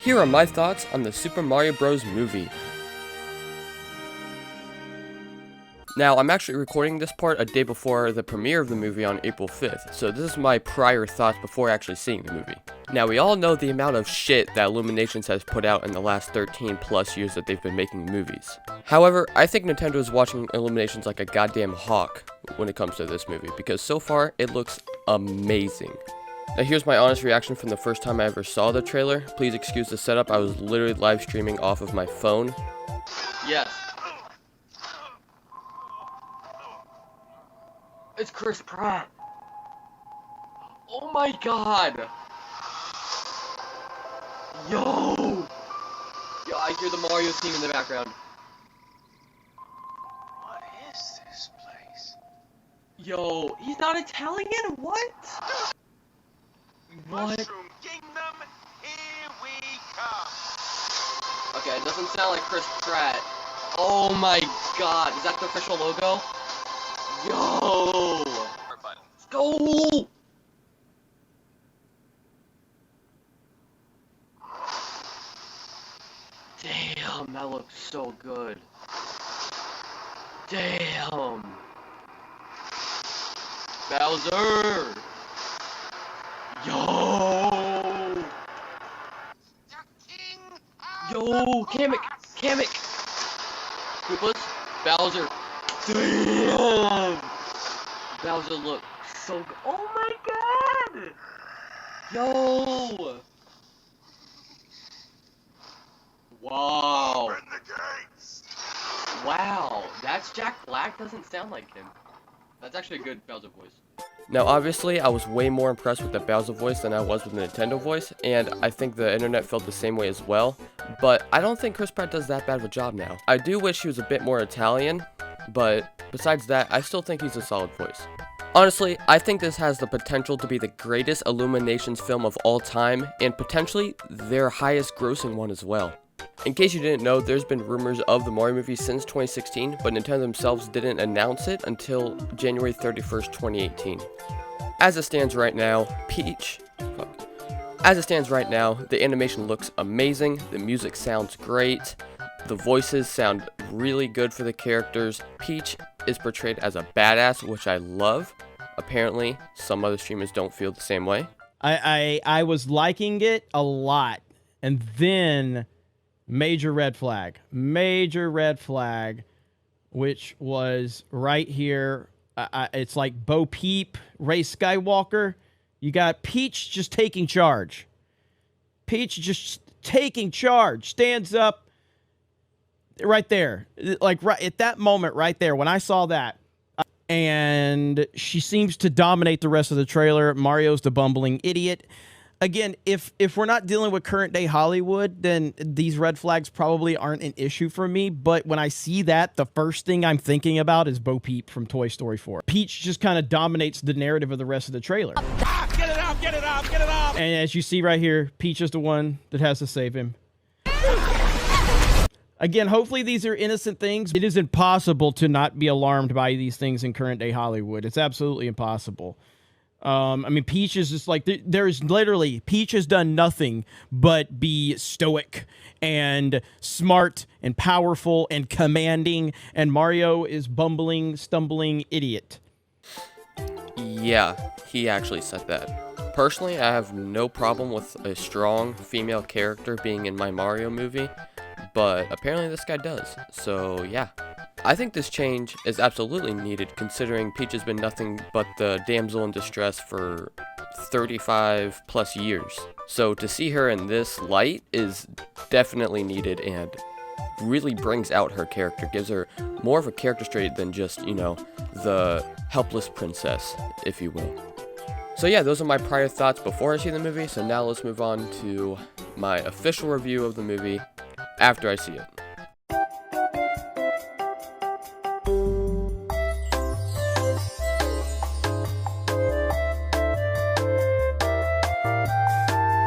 Here are my thoughts on the Super Mario Bros. Movie. Now, I'm actually recording this part a day before the premiere of the movie on April 5th, so this is my prior thoughts before actually seeing the movie. Now, we all know the amount of shit that Illuminations has put out in the last 13 plus years that they've been making movies. However, I think Nintendo is watching Illuminations like a goddamn hawk when it comes to this movie, because so far, it looks amazing. Now here's my honest reaction from the first time I ever saw the trailer. Please excuse the setup, I was literally live streaming off of my phone. Yes. It's Chris Pratt. Oh my god. Yo. Yo, I hear the Mario theme in the background. What is this place? Yo, he's not Italian? What? What? Mushroom Kingdom, here we come. Okay, it doesn't sound like Chris Pratt. Oh my god, is that the official logo? Yo! Let's go! Damn, that looks so good. Damn! Bowser! Yo! Yo! Kamek! Koopas? Bowser! Damn! Bowser looks so good. Oh my god! Yo! Wow! Open the gates. Wow! That's Jack Black? Doesn't sound like him. That's actually a good Bowser voice. Now, obviously, I was way more impressed with the Bowser voice than I was with the Nintendo voice, and I think the internet felt the same way as well, but I don't think Chris Pratt does that bad of a job now. I do wish he was a bit more Italian, but besides that, I still think he's a solid voice. Honestly, I think this has the potential to be the greatest Illuminations film of all time, and potentially their highest grossing one as well. In case you didn't know, there's been rumors of the Mario movie since 2016, but Nintendo themselves didn't announce it until January 31st, 2018. As it stands right now, the animation looks amazing, the music sounds great, the voices sound really good for the characters. Peach is portrayed as a badass, which I love. Apparently, some other streamers don't feel the same way. I was liking it a lot, and then major red flag, which was right here. It's like Bo Peep, Ray Skywalker. You got Peach just taking charge. Stands up right there. Like right at that moment right there when I saw that. And she seems to dominate the rest of the trailer. Mario's the bumbling idiot. Again, if we're not dealing with current day Hollywood, then these red flags probably aren't an issue for me. But when I see that, the first thing I'm thinking about is Bo Peep from Toy Story 4. Peach just kind of dominates the narrative of the rest of the trailer. Get it up. And as you see right here, Peach is the one that has to save him. Again, hopefully these are innocent things. It is impossible to not be alarmed by these things in current day Hollywood. It's absolutely impossible. I mean, Peach is just like, there's literally, Peach has done nothing but be stoic and smart and powerful and commanding, and Mario is bumbling, stumbling idiot. Yeah, he actually said that. Personally, I have no problem with a strong female character being in my Mario movie, but apparently this guy does, so yeah. I think this change is absolutely needed, considering Peach has been nothing but the damsel in distress for 35 plus years. So to see her in this light is definitely needed and really brings out her character, gives her more of a character trait than just, you know, the helpless princess, if you will. So yeah, those are my prior thoughts before I see the movie, so now let's move on to my official review of the movie after I see it.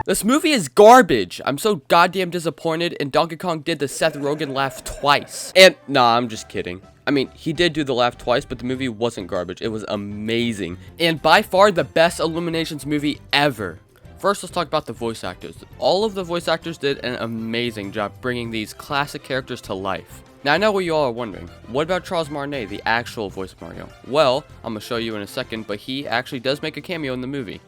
This movie is garbage. I'm so goddamn disappointed, and Donkey Kong did the Seth Rogen laugh twice. And, nah, I'm just kidding. I mean, he did do the laugh twice, but the movie wasn't garbage. It was amazing. And by far the best Illuminations movie ever. First, let's talk about the voice actors. All of the voice actors did an amazing job bringing these classic characters to life. Now, I know what you all are wondering. What about Charles Martinet, the actual voice of Mario? Well, I'm going to show you in a second, but he actually does make a cameo in the movie.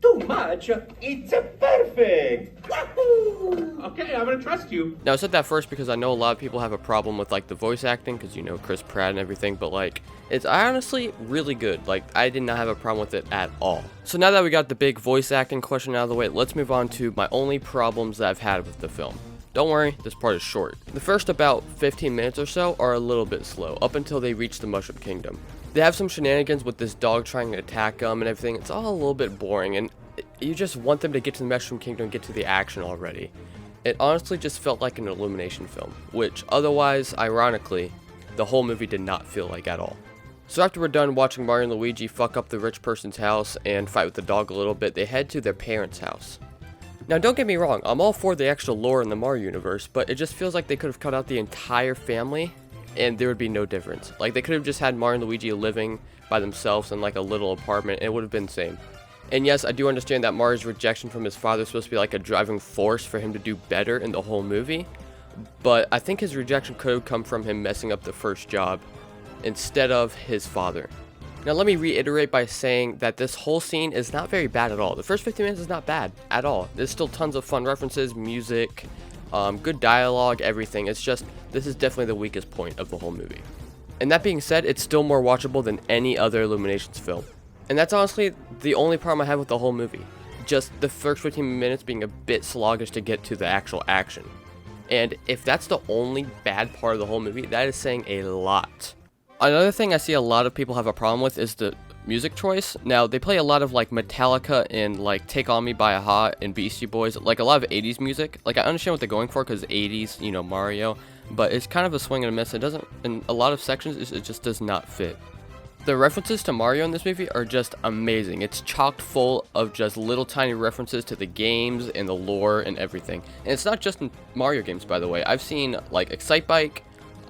Too much? It's perfect! Wahoo! Okay, I'm gonna trust you. Now, I said that first because I know a lot of people have a problem with, like, the voice acting, because, you know, Chris Pratt and everything, but, like, it's honestly really good. Like, I did not have a problem with it at all. So now that we got the big voice acting question out of the way, let's move on to my only problems that I've had with the film. Don't worry, this part is short. The first about 15 minutes or so are a little bit slow, up until they reach the Mushroom Kingdom. They have some shenanigans with this dog trying to attack them and everything. It's all a little bit boring, and you just want them to get to the Mushroom Kingdom and get to the action already. It honestly just felt like an Illumination film, which otherwise, ironically, the whole movie did not feel like at all. So after we're done watching Mario and Luigi fuck up the rich person's house and fight with the dog a little bit, they head to their parents' house. Now, don't get me wrong, I'm all for the extra lore in the Mario universe, but it just feels like they could have cut out the entire family and there would be no difference. Like, they could have just had Mario and Luigi living by themselves in like a little apartment, and it would have been the same. And yes, I do understand that Mario's rejection from his father is supposed to be like a driving force for him to do better in the whole movie, but I think his rejection could have come from him messing up the first job instead of his father. Now, let me reiterate by saying that this whole scene is not very bad at all. The first 15 minutes is not bad at all. There's still tons of fun references, music, good dialogue, everything. It's just, this is definitely the weakest point of the whole movie. And that being said, it's still more watchable than any other Illuminations film. And that's honestly the only problem I have with the whole movie. Just the first 15 minutes being a bit sluggish to get to the actual action. And if that's the only bad part of the whole movie, that is saying a lot. Another thing I see a lot of people have a problem with is the music choice. Now, they play a lot of like Metallica and like Take On Me by a and Beastie Boys, like a lot of 80s music. Like, I understand what they're going for because 80s, you know, Mario, but it's kind of a swing and a miss. It doesn't, in a lot of sections, it just does not fit. The references to Mario in this movie are just amazing. It's chocked full of just little tiny references to the games and the lore and everything. And it's not just in Mario games, by the way. I've seen like Excitebike,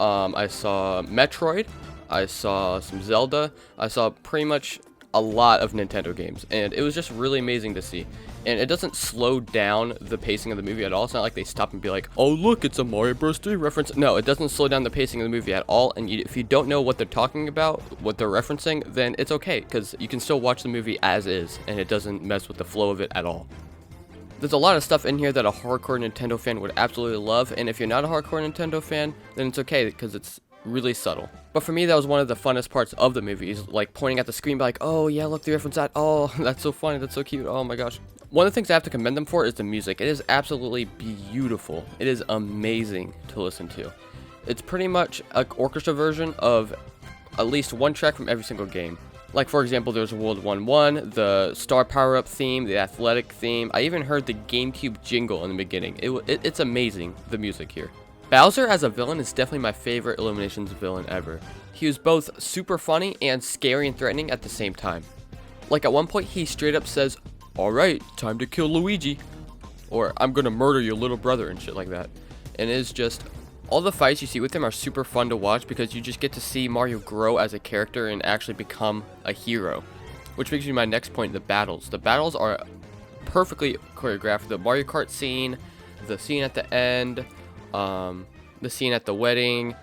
I saw Metroid, I saw some Zelda, I saw pretty much a lot of Nintendo games, and it was just really amazing to see. And it doesn't slow down the pacing of the movie at all. It's not like they stop and be like, oh look, it's a Mario Bros. 3 reference. No, it doesn't slow down the pacing of the movie at all, and if you don't know what they're talking about, what they're referencing, then it's okay, because you can still watch the movie as is, and it doesn't mess with the flow of it at all. There's a lot of stuff in here that a hardcore Nintendo fan would absolutely love, and if you're not a hardcore Nintendo fan, then it's okay, because it's really subtle. But for me, that was one of the funnest parts of the movie, is like pointing at the screen, be like, oh yeah, look, the reference that, oh, that's so funny, that's so cute, oh my gosh. One of the things I have to commend them for is the music. It is absolutely beautiful. It is amazing to listen to. It's pretty much an orchestra version of at least one track from every single game. Like, for example, there's World 1-1, the Star Power-Up theme, the Athletic theme. I even heard the GameCube jingle in the beginning. It's amazing, the music here. Bowser as a villain is definitely my favorite Illuminations villain ever. He was both super funny and scary and threatening at the same time. Like, at one point, he straight up says, alright, time to kill Luigi. Or, I'm gonna murder your little brother and shit like that. And it's just, all the fights you see with him are super fun to watch because you just get to see Mario grow as a character and actually become a hero. Which brings me to my next point, the battles. The battles are perfectly choreographed. The Mario Kart scene, the scene at the end, the scene at the wedding,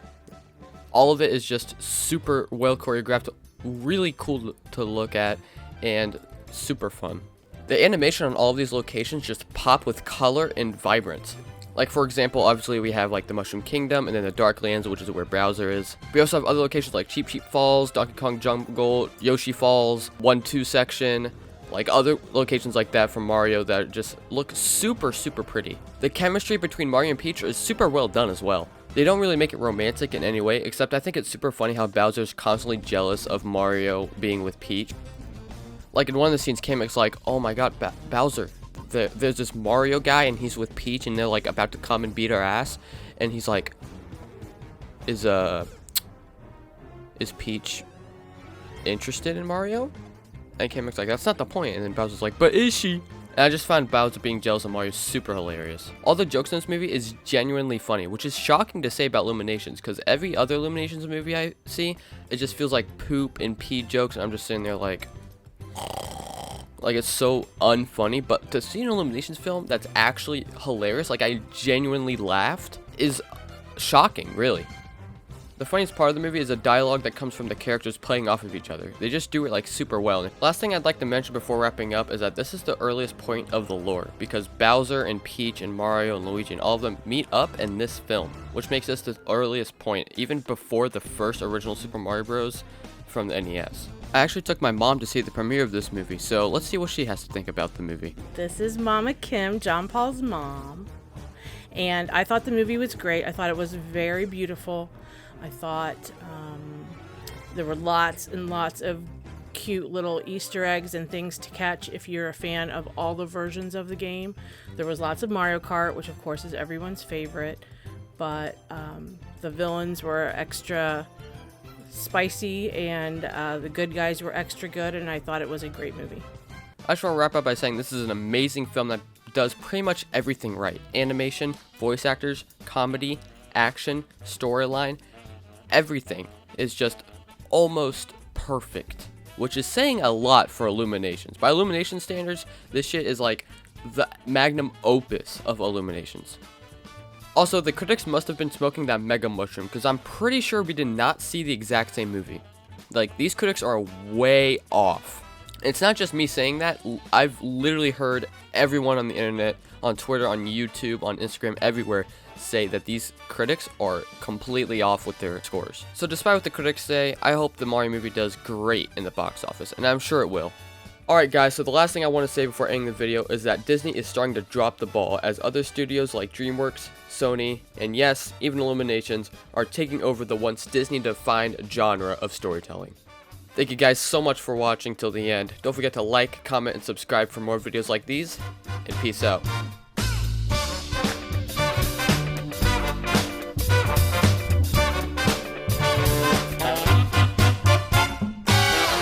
all of it is just super well choreographed, really cool to look at, and super fun. The animation on all of these locations just pop with color and vibrance. Like, for example, obviously we have like the Mushroom Kingdom and then the Darklands, which is where Bowser is. We also have other locations like Cheep Cheep Falls, Donkey Kong Jungle, Yoshi Falls, 1-2 section, like other locations like that from Mario that just look super, super pretty. The chemistry between Mario and Peach is super well done as well. They don't really make it romantic in any way, except I think it's super funny how Bowser's constantly jealous of Mario being with Peach. Like, in one of the scenes, Kamek's like, oh my god, Bowser, there's this Mario guy and he's with Peach and they're like about to come and beat our ass. And he's like, is Peach interested in Mario? And Kamek's like, that's not the point. And then Bowser's like, but is she? And I just find Bowser being jealous of Mario super hilarious. All the jokes in this movie is genuinely funny, which is shocking to say about Illuminations, because every other Illuminations movie I see, it just feels like poop and pee jokes, and I'm just sitting there like, Like, it's so unfunny, but to see an Illuminations film that's actually hilarious, like, I genuinely laughed, is shocking, really. The funniest part of the movie is the dialogue that comes from the characters playing off of each other. They just do it, like, super well. And last thing I'd like to mention before wrapping up is that this is the earliest point of the lore, because Bowser and Peach and Mario and Luigi and all of them meet up in this film, which makes this the earliest point, even before the first original Super Mario Bros. From the NES. I actually took my mom to see the premiere of this movie, so let's see what she has to think about the movie. This is Mama Kim, John Paul's mom. And I thought the movie was great. I thought it was very beautiful. I thought there were lots and lots of cute little Easter eggs and things to catch if you're a fan of all the versions of the game. There was lots of Mario Kart, which of course is everyone's favorite. But the villains were extra spicy, and the good guys were extra good, and I thought it was a great movie. I just want to wrap up by saying this is an amazing film that does pretty much everything right. Animation, voice actors, comedy, action, storyline, everything is just almost perfect, which is saying a lot for Illuminations. By Illumination standards, this shit is like the magnum opus of Illuminations. Also, the critics must have been smoking that mega mushroom, because I'm pretty sure we did not see the exact same movie. Like, these critics are way off. It's not just me saying that. I've literally heard everyone on the internet, on Twitter, on YouTube, on Instagram, everywhere, say that these critics are completely off with their scores. So despite what the critics say, I hope the Mario movie does great in the box office, and I'm sure it will. Alright guys, so the last thing I want to say before ending the video is that Disney is starting to drop the ball, as other studios like DreamWorks, Sony, and yes, even Illuminations are taking over the once Disney-defined genre of storytelling. Thank you guys so much for watching till the end. Don't forget to like, comment, and subscribe for more videos like these, and peace out.